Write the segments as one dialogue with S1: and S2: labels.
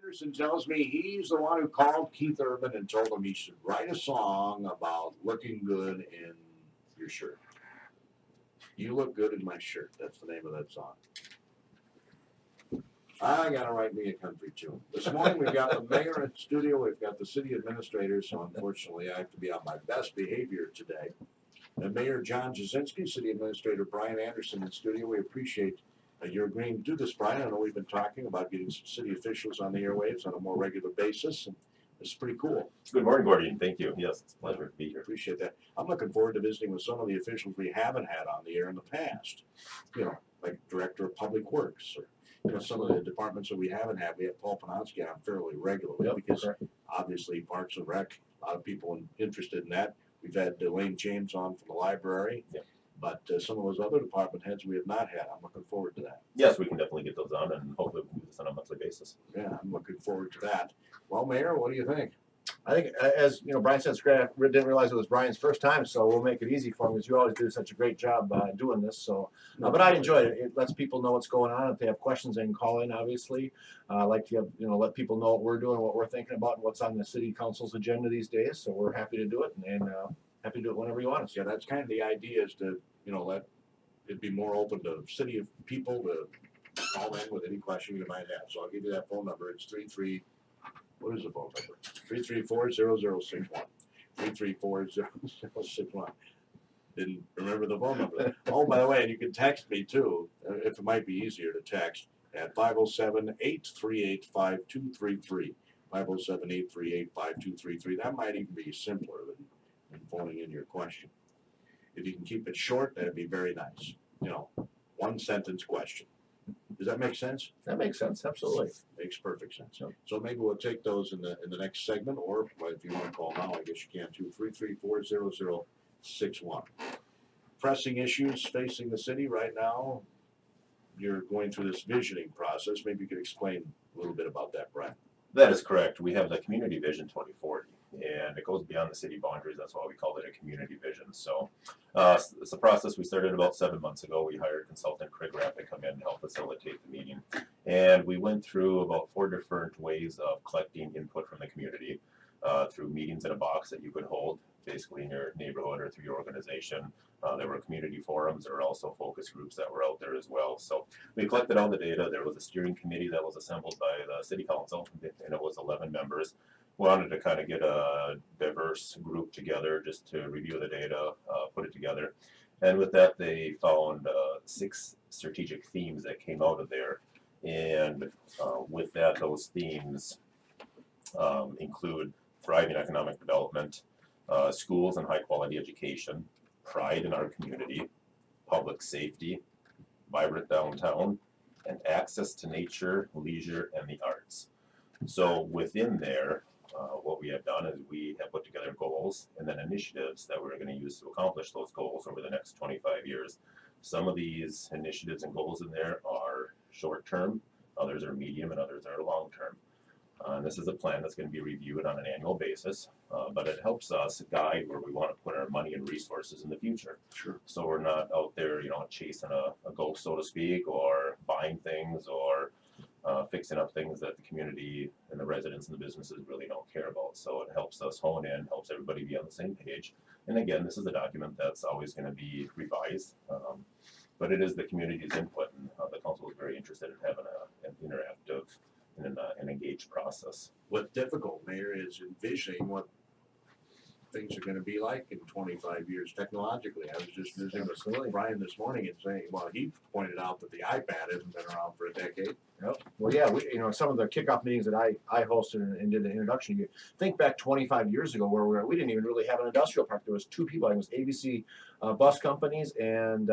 S1: Anderson tells me he's the one who called Keith Urban and told him he should write a song about looking good in your shirt. You look good in my shirt. That's the name of that song. I gotta write me a country tune. This morning we've got the mayor in studio. We've got the city administrator. So unfortunately, I have to be on my best behavior today. And Mayor John Jasinski, City Administrator Brian Anderson in studio. We appreciate you're agreeing to do this, Brian. I know we've been talking about getting some city officials on the airwaves on a more regular basis. And this is pretty cool.
S2: Good morning, Gordy. Thank you. Yes, it's a pleasure to be here.
S1: Appreciate that. I'm looking forward to visiting with some of the officials we haven't had on the air in the past. You know, like Director of Public Works or some of the departments that we haven't had. We have Paul Panonsky on fairly regularly because obviously Parks and Rec, a lot of people interested in that. We've had Elaine James on from the library, but some of those other department heads we have not had. I'm looking forward to that.
S2: Yes, we can definitely get those on, and hopefully we can do this on a monthly basis.
S1: Yeah, I'm looking forward to that. Well, Mayor, what do you think?
S3: I think, as you know, Brian said, it's great. I didn't realize it was Brian's first time, so we'll make it easy for him because you always do such a great job doing this. So, but I enjoyed it. It lets people know what's going on. If they have questions, they can call in. Obviously, I like to let people know what we're doing, what we're thinking about, and what's on the city council's agenda these days. So we're happy to do it, and happy to do it whenever you want us.
S1: Yeah, that's kind of the idea, is to let it be more open to city of people to call in with any question you might have. So I'll give you that phone number. It's 33. What is the phone number? 334-0061. 334-0061. Didn't remember the phone number. Oh, by the way, and you can text me too, if it might be easier to text, at 507-838-5233. 507-838-5233. That might even be simpler than phoning in your question. If you can keep it short, that'd be very nice. One sentence question. Does that make sense?
S3: That makes sense. Absolutely.
S1: Makes perfect sense. Yep. So maybe we'll take those in the next segment, or if you want to call now, I guess you can too. 334-0061. Pressing issues facing the city right now. You're going through this visioning process. Maybe you could explain a little bit about that, Brian.
S2: That is correct. We have the Community Vision 2040, and it goes beyond the city boundaries. That's why we call it a community vision. So it's a process we started about 7 months ago. We hired consultant Craig Rapp to come in and help facilitate the meeting. And we went through about 4 different ways of collecting input from the community through meetings in a box that you could hold, basically in your neighborhood or through your organization. There were community forums. There were also focus groups that were out there as well. So we collected all the data. There was a steering committee that was assembled by the city council, and it was 11 members. We wanted to kind of get a diverse group together just to review the data, put it together. And with that, they found 6 strategic themes that came out of there. And with that, those themes include thriving economic development, schools and high-quality education, pride in our community, public safety, vibrant downtown, and access to nature, leisure, and the arts. So within there, what we have done is we have put together goals and then initiatives that we're going to use to accomplish those goals over the next 25 years. Some of these initiatives and goals in there are short-term, others are medium, and others are long-term. And this is a plan that's going to be reviewed on an annual basis, but it helps us guide where we want to put our money and resources in the future.
S1: Sure.
S2: So we're not out there, chasing a ghost, so to speak, or buying things or fixing up things that the community and the residents and the businesses really don't care about. So it helps us hone in, helps everybody be on the same page. And again, this is a document that's always going to be revised, but it is the community's input, and the council is very interested in having an interactive and an engaged process.
S1: What's difficult, Mayor, is envisioning what things are going to be like in 25 years technologically. I was just visiting with Brian this morning and saying, well, he pointed out that the iPad hasn't been around for a decade.
S3: Yep. Well, yeah, some of the kickoff meetings that I hosted and did the introduction. You think back 25 years ago, where we didn't even really have an industrial park. There was 2 people. I think it was ABC bus companies and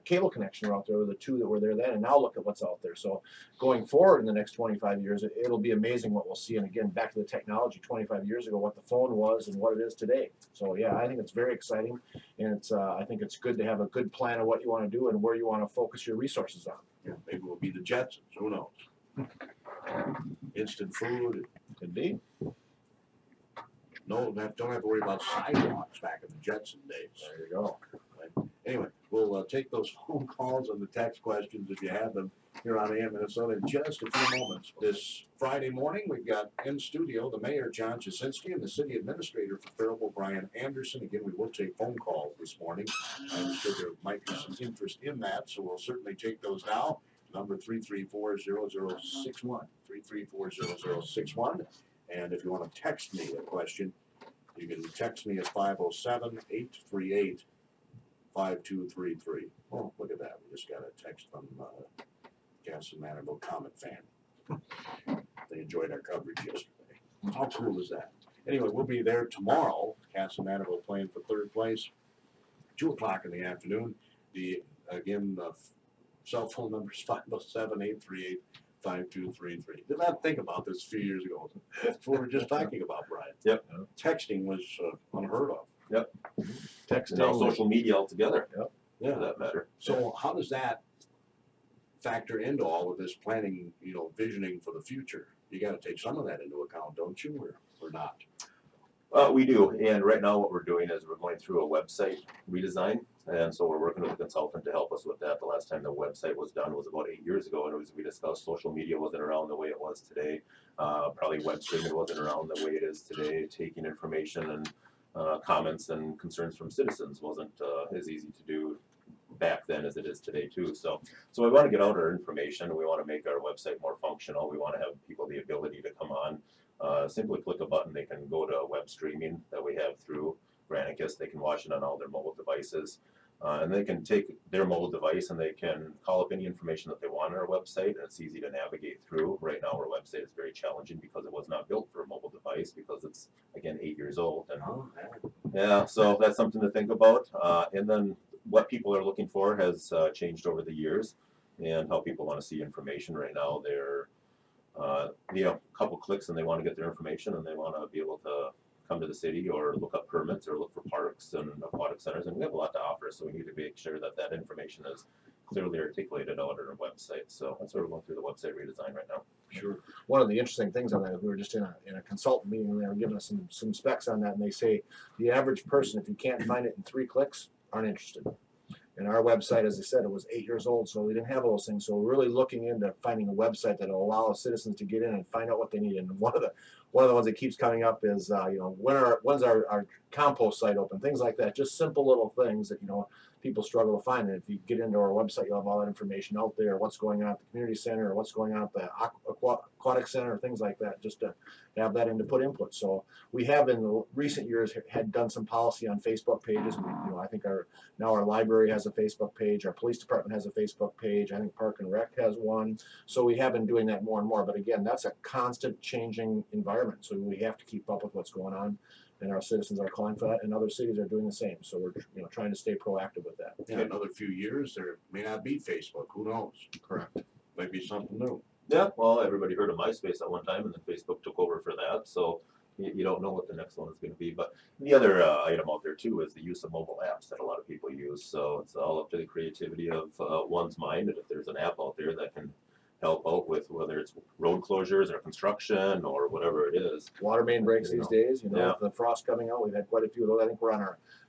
S3: Cable Connection were out there. Were the 2 that were there then. And now look at what's out there. So going forward in the next 25 years, it'll be amazing what we'll see. And again, back to the technology 25 years ago, what the phone was and what it is today. So yeah, I think it's very exciting, and I think it's good to have a good plan of what you want to do and where you want to focus your resources on.
S1: Yeah, maybe we'll be the Jetsons. Who knows? Instant food.
S3: Indeed.
S1: No, don't have to worry about sidewalks back in the Jetson days.
S3: There you go.
S1: Right. Anyway, we'll take those phone calls and the text questions if you have them. here on AM Minnesota in just a few moments. This Friday morning, we've got in studio the mayor, John Jasinski, and the city administrator for Faribault, Brian Anderson. Again, we will take phone calls this morning. I understood there might be some interest in that, so we'll certainly take those now. Number 334-0061, 334-0061. And if you want to text me a question, you can text me at 507-838-5233. Oh, look at that. We just got a text from Gas and Manitoba Comet fan. They enjoyed our coverage yesterday. How cool is that? Anyway, we'll be there tomorrow. Gas and Manitoba playing for third place. 2 o'clock in the afternoon. The cell phone number is 507-838-5233. Did not think about this a few years ago. That's what we were just talking about, Brian.
S2: Yep.
S1: Texting was unheard of.
S2: Yep.
S3: Texting.
S2: Now social media altogether.
S3: Yep.
S1: Yeah.
S2: For that matter.
S1: So how does that factor into all of this planning, visioning for the future? You got to take some of that into account, don't you, or not?
S2: We do, and right now what we're doing is we're going through a website redesign, and so we're working with a consultant to help us with that. The last time the website was done was about 8 years ago, and we discussed social media wasn't around the way it was today. Probably web streaming wasn't around the way it is today. Taking information and comments and concerns from citizens wasn't as easy to do back then as it is today too. So we want to get out our information. We want to make our website more functional. We want to have people the ability to come on. Simply click a button, they can go to web streaming that we have through Granicus. They can watch it on all their mobile devices. And they can take their mobile device and they can call up any information that they want on our website, and it's easy to navigate through. Right now our website is very challenging because it was not built for a mobile device, because it's, again, 8 years old. And yeah, so that's something to think about. And then what people are looking for has changed over the years, and how people want to see information. Right now they're a couple clicks and they want to get their information, and they want to be able to come to the city or look up permits or look for parks and aquatic centers, and we have a lot to offer, so we need to make sure that that information is clearly articulated out on our website. So that's why we're going through the website redesign right now.
S3: Sure. One of the interesting things on that, we were just in a consultant meeting, and they were giving us some specs on that, and they say the average person, if you can't find it in 3 clicks, aren't interested. And our website, as I said, it was 8 years old, so we didn't have all those things. So we're really looking into finding a website that will allow citizens to get in and find out what they need. And one of the ones that keeps coming up is, when's our compost site open? Things like that. Just simple little things that people struggle to find. And if you get into our website, you'll have all that information out there. What's going on at the community center, or what's going on at the aquatic center, things like that. Just to have that in to put input. So we have in the recent years had done some policy on Facebook pages. I think our library has a Facebook page. Our police department has a Facebook page. I think Park and Rec has one. So we have been doing that more and more. But again, that's a constant changing environment. So we have to keep up with what's going on. And our citizens are calling for that, and other cities are doing the same. So we're trying to stay proactive with that.
S1: Yeah, another few years there may not be Facebook. Who knows?
S3: Correct.
S1: Might be something new.
S2: Yeah, well, everybody heard of MySpace at one time, and then Facebook took over for that. So you don't know what the next one is going to be. But the other item out there too is the use of mobile apps that a lot of people use. So it's all up to the creativity of one's mind. And if there's an app out there that can help out with whether it's road closures or construction or whatever it is.
S3: Water main breaks these days,
S2: Yeah.
S3: the frost coming out. We've had quite a few of those. I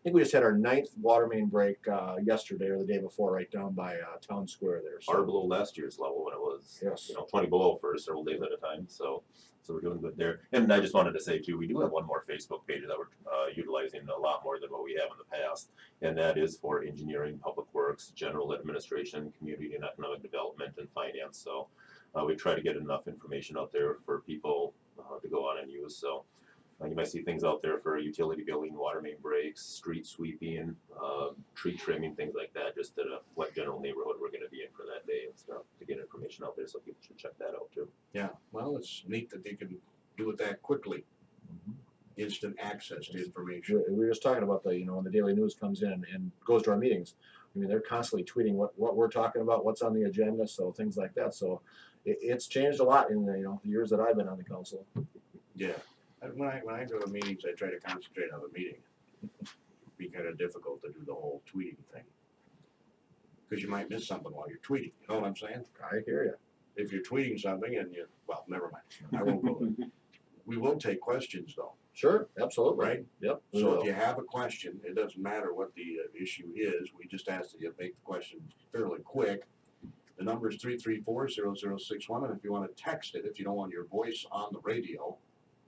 S3: think we just had our 9th water main break yesterday or the day before, right down by Town Square there.
S2: Far below last year's level when it was 20 below for several days at a time. So we're doing good there. And I just wanted to say too, we do have one more Facebook page that we're utilizing a lot more than what we have in the past, and that is for engineering, public works, general administration, community and economic development, and finance. So we try to get enough information out there for people to go on and use. So you might see things out there for utility billing, water main breaks, street sweeping, tree trimming, things like that, just at what general neighborhood we're going to be in for that day and stuff, to get information out there. So people should check that out too.
S1: Yeah, well, it's neat that they can do it that quickly. Instant access to information.
S3: We were just talking about when the daily news comes in and goes to our meetings. I mean, they're constantly tweeting what we're talking about, what's on the agenda, so things like that. So it's changed a lot in the years that I've been on the council.
S1: Yeah. When I go to meetings, I try to concentrate on the meeting. It'd be kind of difficult to do the whole tweeting thing, because you might miss something while you're tweeting. You know what I'm saying?
S3: I hear you.
S1: If you're tweeting something and never mind. I won't go there. We will take questions though.
S3: Sure, absolutely.
S1: Right?
S3: Yep.
S1: So if you have a question, it doesn't matter what the issue is. We just ask that you make the question fairly quick. The number is 334-0061, and if you want to text it, if you don't want your voice on the radio,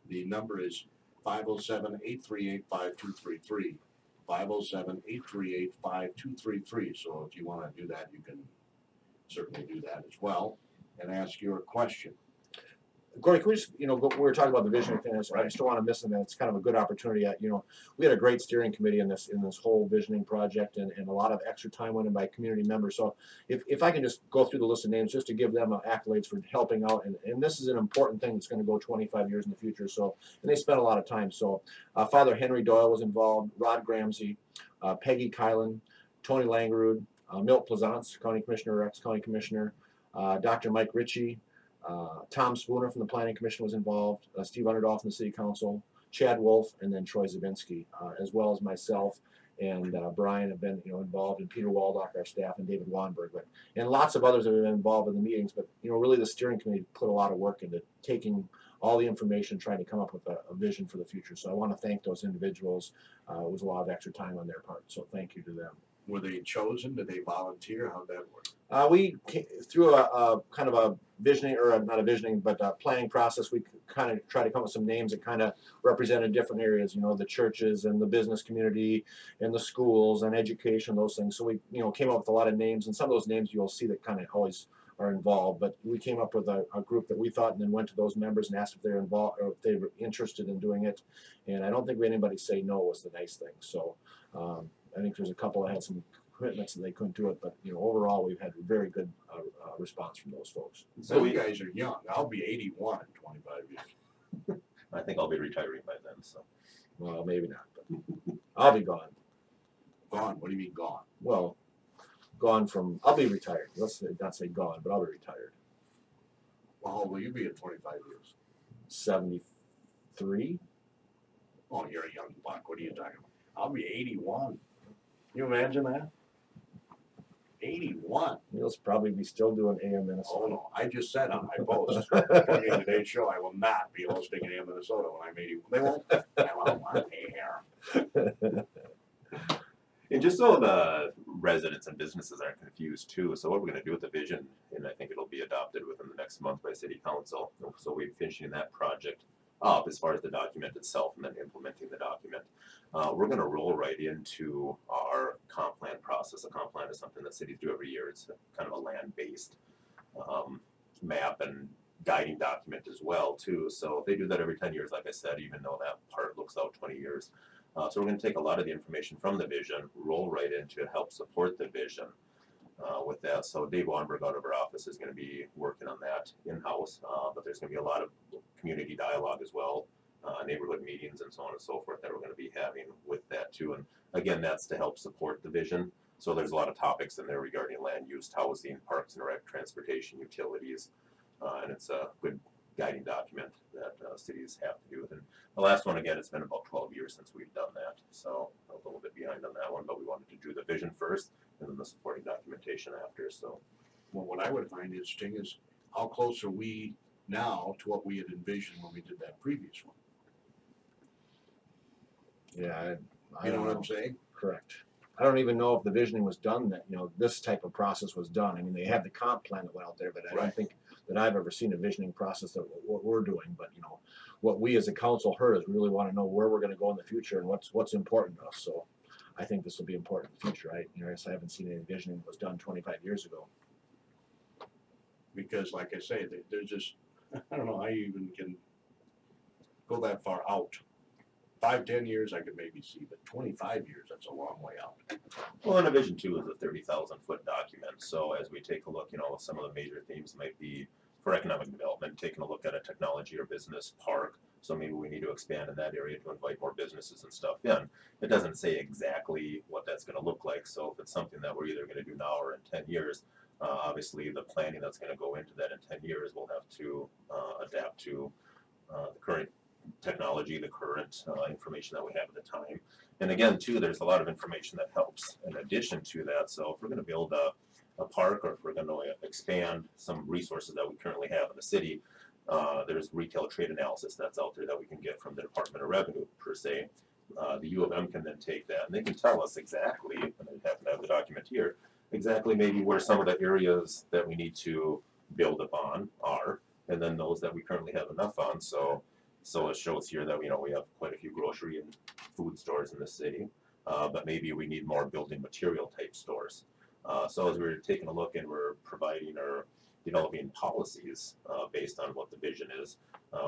S1: the number is 507-838-5233. 507-838-5233. So if you want to do that, you can certainly do that as well and ask your question.
S3: Gordy, can we just, we were talking about the visioning thing. I just don't want to miss it. It's kind of a good opportunity. We had a great steering committee in this whole visioning project, and a lot of extra time went in by community members. So if I can just go through the list of names just to give them accolades for helping out, and this is an important thing that's going to go 25 years in the future. So, and they spent a lot of time. So Father Henry Doyle was involved, Rod Gramsey, Peggy Kylan, Tony Langerud, Milt Plaisance, County Commissioner, ex-County Commissioner, Dr. Mike Ritchie, Tom Spooner from the Planning Commission was involved, Steve Underdahl from the City Council, Chad Wolf, and then Troy Zabinski, as well as myself and Brian have been involved, and Peter Waldock, our staff, and David Wanberg, and lots of others have been involved in the meetings. But really the steering committee put a lot of work into taking all the information, trying to come up with a vision for the future. So I want to thank those individuals. It was a lot of extra time on their part, so thank you to them.
S1: Were they chosen? Did they volunteer? How'd that work?
S3: We through a kind of a visioning, or not a visioning, but a planning process. We kind of try to come up with some names that kind of represented different areas. The churches and the business community and the schools and education, those things. So we came up with a lot of names, and some of those names you'll see that kind of always are involved. But we came up with a group that we thought, and then went to those members and asked if they're involved or if they were interested in doing it. And I don't think we had anybody say no was the nice thing. So I think there's a couple that had some commitments that they couldn't do it, but overall we've had very good response from those folks.
S1: So you guys are young. I'll be 81 in 25 years.
S2: I think I'll be retiring by then. So,
S3: well, maybe not, but I'll be gone.
S1: Gone? What do you mean gone?
S3: Well, gone from, I'll be retired. Let's not say gone, but I'll be retired.
S1: Well, how old will you be in 25 years?
S3: 73.
S1: Oh, you're a young buck. What are you talking about? I'll be 81. Can you imagine that? 81.
S3: You'll probably be still doing AM Minnesota.
S1: Oh no, I just said on my post during today's show I will not be hosting AM Minnesota when I'm 81. They won't. I won't want me here.
S2: And just so the residents and businesses aren't confused too, so what we're going to do with the vision, and I think it'll be adopted within the next month by City Council. So we're finishing that project up as far as the document itself, and then implementing the document. We're going to roll right into our comp plan process. A comp plan is something that cities do every year. It's kind of a land-based map and guiding document as well too. So they do that every 10 years, like I said, even though that part looks out 20 years. So we're going to take a lot of the information from the vision, roll right into it, help support the vision with that. So Dave Wanberg out of our office is going to be working on that in-house, but there's going to be a lot of community dialogue as well, neighborhood meetings and so on and so forth that we're going to be having with that too. And again, that's to help support the vision. So there's a lot of topics in there regarding land use, housing, parks and rec, transportation, utilities, and it's a good guiding document that cities have to do. And the last one, again, it's been about 12 years since we've done that, so a little bit behind on that one, but we wanted to do the vision first and then the supporting documentation after. So,
S1: well, what I would find interesting is how close are we now to what we had envisioned when we did that previous one?
S3: Yeah, I
S1: You know
S3: don't
S1: what I'm saying?
S3: Correct. I don't even know if the visioning was done that, this type of process was done. I mean, they have the comp plan that went out there, but I don't think that I've ever seen a visioning process that what we're doing. But, what we as a council heard is we really want to know where we're going to go in the future and what's important to us. So I think this will be important in the future. I haven't seen any visioning that was done 25 years ago.
S1: Because like I say, there's just, I don't know how you even can go that far out. 5-10 years I could maybe see, but 25 years, that's a long way out.
S2: well, and a vision too is a 30,000-foot document. So as we take a look, some of the major themes might be for economic development, taking a look at a technology or business park. So maybe we need to expand in that area to invite more businesses and stuff in. It doesn't say exactly what that's going to look like. So if it's something that we're either going to do now or in 10 years, obviously the planning that's going to go into that in 10 years will have to adapt to the current technology, the current information that we have at the time. And again, too, there's a lot of information that helps in addition to that. So if we're going to build a park, or if we're going to expand some resources that we currently have in the city, there's retail trade analysis that's out there that we can get from the Department of Revenue per se. The U of M can then take that and they can tell us exactly, and they happen to have the document here, exactly maybe where some of the areas that we need to build upon are, and then those that we currently have enough on. So it shows here that we have quite a few grocery and food stores in the city, but maybe we need more building material type stores. So as we're taking a look and we're providing or developing policies based on what the vision is,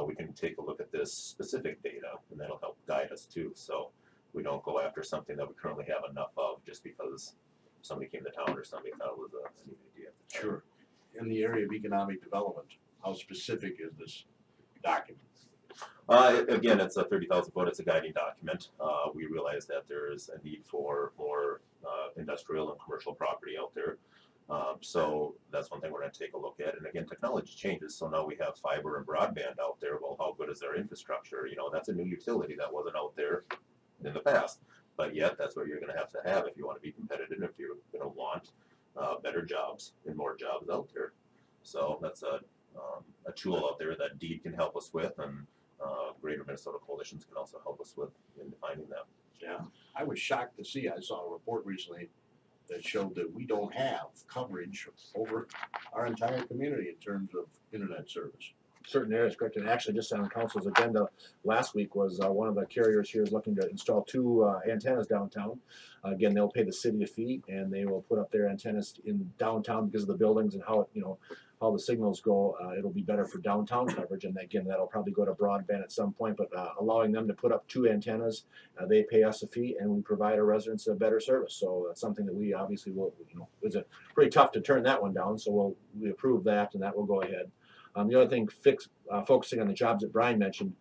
S2: we can take a look at this specific data, and that'll help guide us too. So we don't go after something that we currently have enough of just because somebody came to town or somebody thought it was a neat idea.
S1: Sure. In the area of economic development, how specific is this document?
S2: Again, it's a 30,000 foot, it's a guiding document. We realize that there's a need for more industrial and commercial property out there. So that's one thing we're going to take a look at. And again, technology changes. So now we have fiber and broadband out there. Well, how good is their infrastructure? That's a new utility that wasn't out there in the past. But yet, that's what you're going to have if you want to be competitive, if you're going to want better jobs and more jobs out there. So that's a tool out there that DEED can help us with, and Greater Minnesota Coalitions can also help us with in defining that.
S1: Yeah, I was shocked to see, I saw a report recently that showed that we don't have coverage over our entire community in terms of internet service.
S3: Certain areas, correct. And actually, just on council's agenda last week was one of the carriers here is looking to install 2 antennas downtown. Again, they'll pay the city a fee, and they will put up their antennas in downtown because of the buildings and how how the signals go. It'll be better for downtown coverage, and again, that'll probably go to broadband at some point. But allowing them to put up 2 antennas, they pay us a fee, and we provide our residents a better service. So that's something that we obviously will. It's pretty tough to turn that one down. So we approve that, and that will go ahead. The other thing, focusing on the jobs that Brian mentioned,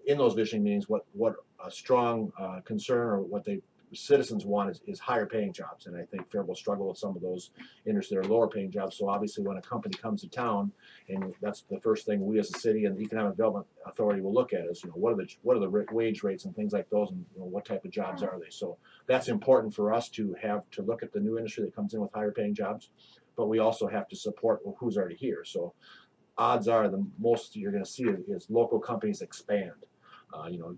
S3: in those visioning meetings, what a strong concern or what the citizens want is higher paying jobs. And I think Faribault struggle with some of those industries that are lower paying jobs. So obviously when a company comes to town, and that's the first thing we as a city and the Economic Development Authority will look at is, what are the wage rates and things like those, and what type of jobs are they. So that's important for us to look at the new industry that comes in with higher paying jobs, but we also have to support who's already here. So odds are the most you're going to see is local companies expand.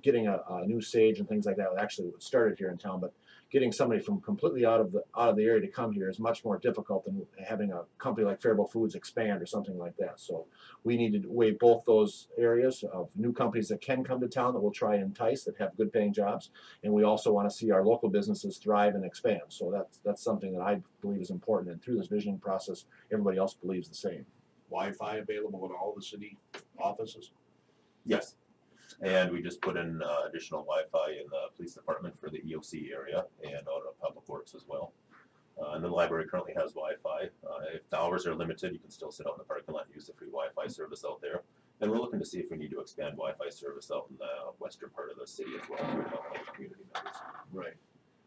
S3: Getting a new Sage and things like that actually started here in town, but getting somebody from completely out of the area to come here is much more difficult than having a company like Faribault Foods expand or something like that. So we need to weigh both those areas of new companies that can come to town that will try and entice, that have good paying jobs, and we also want to see our local businesses thrive and expand. So that's something that I believe is important, and through this visioning process, everybody else believes the same.
S1: Wi-Fi available in all the city offices?
S2: Yes. And we just put in additional Wi-Fi in the police department for the EOC area and out of Public Works as well. And the library currently has Wi-Fi. If the hours are limited, you can still sit out in the parking lot and use the free Wi-Fi service out there. And we're looking to see if we need to expand Wi-Fi service out in the western part of the city as well to help out community members.
S1: Right,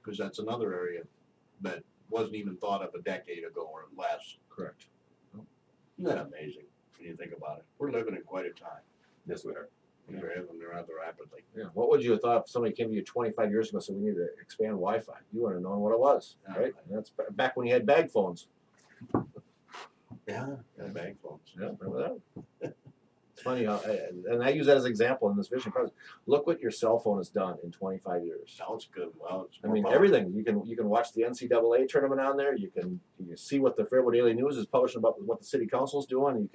S1: because that's another area that wasn't even thought of a decade ago or less.
S3: Correct.
S1: Isn't that amazing when you think about it? We're living in quite a time.
S2: Yes, we are.
S1: They're having them rather rapidly.
S3: Yeah. What would you have thought if somebody came to you 25 years ago and said we need to expand Wi-Fi? You wouldn't have known what it was, right? And that's back when you had bag phones.
S1: Yeah, bag phones.
S3: Yeah, remember that? It's funny how, and I use that as an example in this vision process. Look what your cell phone has done in 25 years.
S1: Sounds good. Well, it's
S3: I mean, everything. You can watch the NCAA tournament on there. You can see what the Faribault Daily News is publishing about what the city council is doing.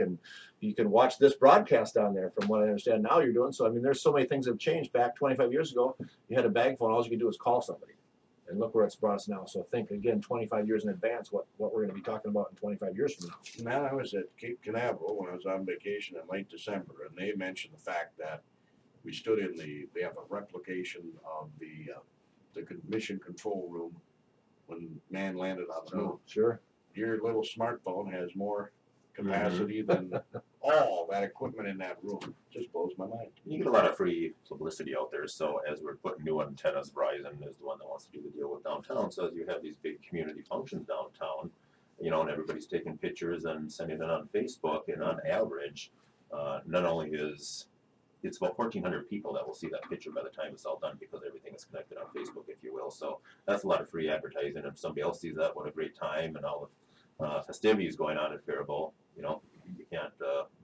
S3: You can watch this broadcast on there. From what I understand now, you're doing. So I mean, there's so many things that have changed. Back 25 years ago, you had a bag phone. All you could do was call somebody. And look where it's brought us now. So think again, 25 years in advance, what we're going to be talking about in 25 years from now.
S1: Man, I was at Cape Canaveral when I was on vacation in late December, and they mentioned the fact that we stood in they have a replication of the mission control room when man landed on the moon.
S3: Oh, sure.
S1: Your little smartphone has more capacity than all that equipment in that room. Just blows my mind.
S2: You get a lot of free publicity out there. So as we're putting new antennas, Verizon is the one that wants to do the deal with downtown. So as you have these big community functions downtown, and everybody's taking pictures and sending it on Facebook, and on average, not only is it's about 1,400 people that will see that picture by the time it's all done, because everything is connected on Facebook, if you will. So that's a lot of free advertising. If somebody else sees that, what a great time, and all the festivities going on at Faribault, you can't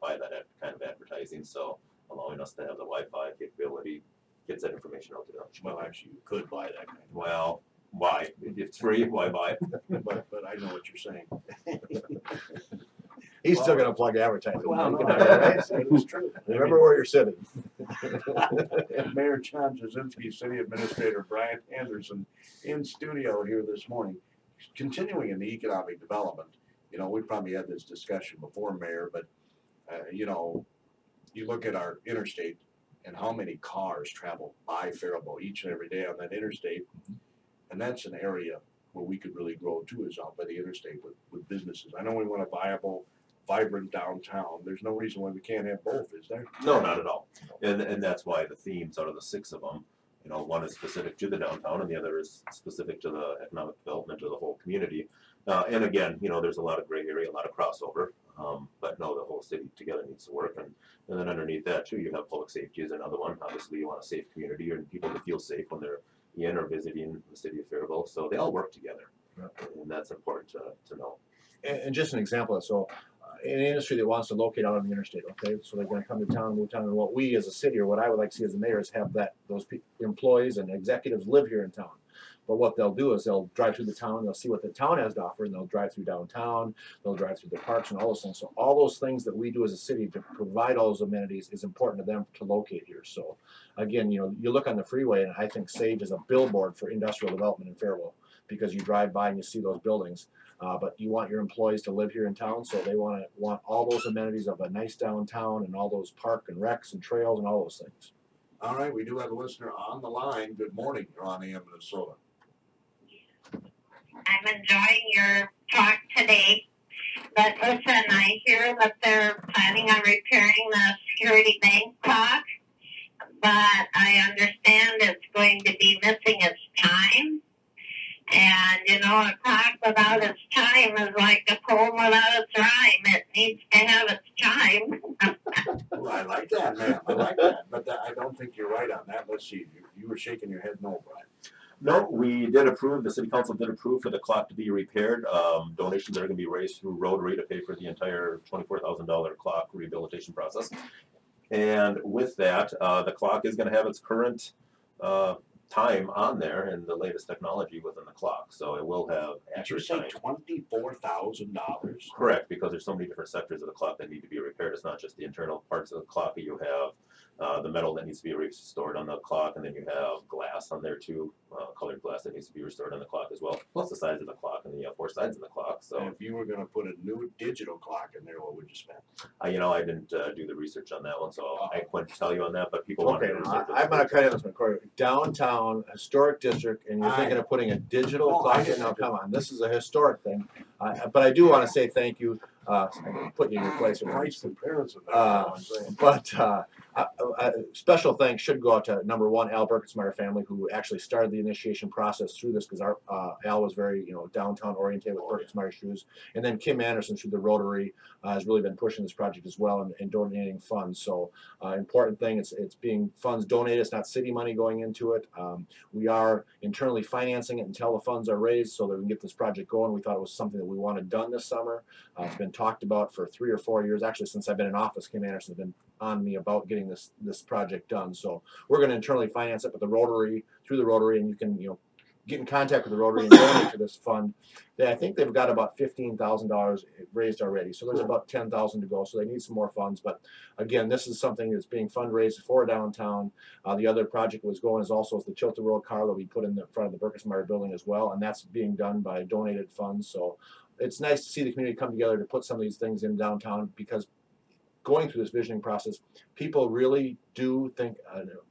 S2: buy that kind of advertising. So allowing us to have the Wi-Fi capability gets that information out there.
S1: Well, actually, you could buy that kind of.
S2: Well, why? If it's free, why buy?
S1: But I I know what you're saying.
S3: He's still going to plug advertising.
S1: Well, no,
S3: Right?
S1: it's true.
S3: Remember where you're sitting.
S1: Mayor John Jasinski, City Administrator Brian Anderson in studio here this morning. Continuing in the economic development, you know, we probably had this discussion before, Mayor, but, you know, you look at our interstate and how many cars travel by Faribault each and every day on that interstate, and that's an area where we could really grow too, is out by the interstate with businesses. I know we want a viable, vibrant downtown. There's no reason why we can't have both, is there?
S2: No, not at all. And that's why the themes out of the 6 of them, you know, one is specific to the downtown and the other is specific to the economic development of the whole community. And again, you know, there's a lot of gray area, a lot of crossover, but no, the whole city together needs to work. And then underneath that too, you have public safety is another one. Obviously, you want a safe community and people to feel safe when they're in or visiting the city of Faribault. So they all work together, and that's important to know.
S3: And just an example, so in an industry that wants to locate out on the interstate, okay, so they're going to come to town, move town, and what we as a city, or what I would like to see as a mayor, is have those employees and executives live here in town. But what they'll do is they'll drive through the town, they'll see what the town has to offer, and they'll drive through downtown, they'll drive through the parks and all those things. So all those things that we do as a city to provide all those amenities is important to them to locate here. So again, you know, you look on the freeway, and I think Sage is a billboard for industrial development in Faribault, because you drive by and you see those buildings. But you want your employees to live here in town, so they want all those amenities of a nice downtown and all those park and recs and trails and all those things.
S1: All right, we do have a listener on the line. Good morning. You're on AM Minnesota.
S4: I'm enjoying your talk today. But listen, I hear that they're planning on repairing the security bank clock, but I understand it's going to be missing its time. And, you know, a clock without its time is like a poem without its rhyme. It needs to have its time.
S1: Well, I like that, ma'am. I like that. But I don't think you're right on that. Let's see. You were shaking your head no, Brian.
S2: No, we did approve, the city council did approve for the clock to be repaired. Donations are going to be raised through Rotary to pay for the entire $24,000 clock rehabilitation process. And with that, the clock is going to have its current time on there and the latest technology within the clock. So it will have
S1: Did you
S2: accurate
S1: say
S2: time.
S1: $24,000?
S2: Correct, because there's so many different sectors of the clock that need to be repaired. It's not just the internal parts of the clock. You have the metal that needs to be restored on the clock, and then you have glass on there too, colored glass that needs to be restored on the clock as well, plus the sides of the clock, and then you have 4 sides of the clock. So
S1: And if you were going to put a new digital clock in there, what would you spend?
S2: you know, I didn't do the research on that one, so I couldn't tell you on that, but people want
S3: Okay,
S2: to
S3: now, I'm going to cut in this one, Corey. Downtown, historic district, and you're thinking of putting a digital
S1: Oh,
S3: clock
S1: I
S3: in?
S1: didn't.
S3: Now, come on, this is a historic thing. But I do want to say thank you. I'm going to put you in your place.
S1: Nice comparison.
S3: But special thanks should go out to number one, Al Burketsmeyer family, who actually started the initiation process through this, because Al was very, you know, downtown oriented with Burketsmeyer shoes, and then Kim Anderson through the Rotary has really been pushing this project as well and donating funds. So important thing, it's being funds donated. It's not city money going into it. We are internally financing it until the funds are raised so that we can get this project going. We thought it was something that we wanted done this summer. It's been talked about for 3 or 4 years. Actually, since I've been in office, Kim Anderson has been on me about getting this project done. So we're going to internally finance it with the Rotary, through the Rotary, and you can, you know, get in contact with the Rotary and donate to this fund. I think they've got about $15,000 raised already, so there's about $10,000 to go. So they need some more funds. But again, this is something that's being fundraised for downtown. The other project was going is also the Tilt the World car that we put in the front of the Burketsmeyer building as well, and that's being done by donated funds. So it's nice to see the community come together to put some of these things in downtown, because going through this visioning process, people really do think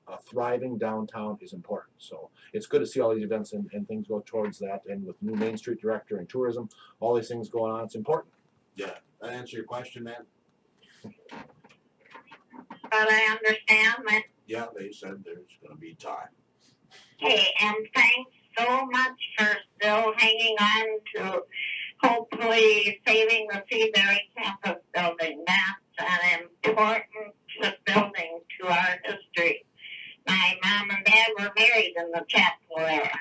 S3: a thriving downtown is important. So it's good to see all these events and things go towards that. And with new Main Street director and tourism, all these things going on, it's important.
S1: Yeah, that answer your question, man?
S4: But I understand that.
S1: Yeah, they said there's going to be time.
S4: Hey, and thanks so much for still hanging on to hopefully saving the Seabury campus building. That's an important building to our history. My mom and dad were married in the chapel era.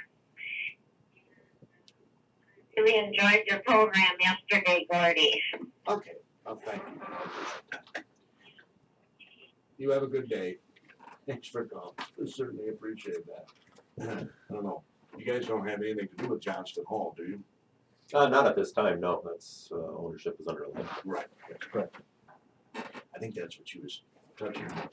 S4: Really enjoyed your program yesterday, Gordy.
S1: Okay, well, thank you. I appreciate that. You have a good day. Thanks for calling. I certainly appreciate that. I don't know. You guys don't have anything to do with Johnston Hall, do you?
S2: Not at this time, no. That's ownership is under limit.
S1: Right.
S3: That's correct.
S1: I think that's what she was touching on.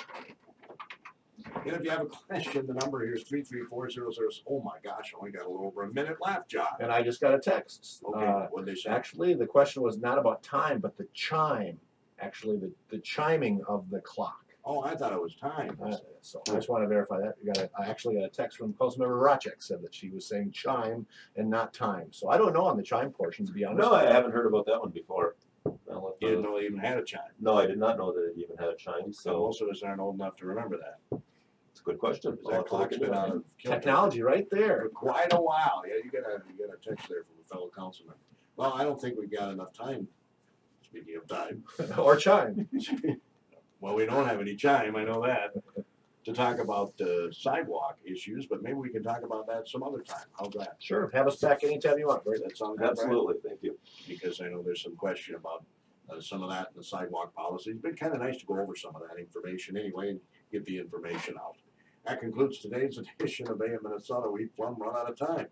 S1: And if you have a question, the number here is 33400. Oh my gosh, I only got a little over a minute left, John.
S3: And I just got a text.
S1: Okay, what'd they say?
S3: Actually, the question was not about time, but the chime. Actually, the chiming of the clock.
S1: Oh, I thought it was time.
S3: So I just want to verify that. I actually got a text from Councilmember Racek said that she was saying chime and not time. So I don't know on the chime portion, to be honest.
S2: No, I haven't heard about that one before.
S1: You didn't know they even had a chime.
S2: No, I did not know that it even had a chime.
S1: So
S2: So
S1: most of us aren't old enough to remember that.
S2: it's a good question.
S1: Because that clock's been out of kilter
S3: Technology right
S1: for
S3: there.
S1: quite a while. Yeah, you got a text there from a fellow councilman. Well, I don't think we've got enough time. Speaking of time,
S3: Or chime.
S1: well, we don't have any chime. I know that. To talk about sidewalk issues, but maybe we can talk about that some other time. How's that?
S3: Sure. Have us back anytime you want, Bert.
S1: Does that sound good, Brian?
S2: Absolutely, thank you.
S1: Because I know there's some question about some of that in the sidewalk policy. It's been kind of nice to go over some of that information anyway and get the information out. That concludes today's edition of AM Minnesota. We've run out of time.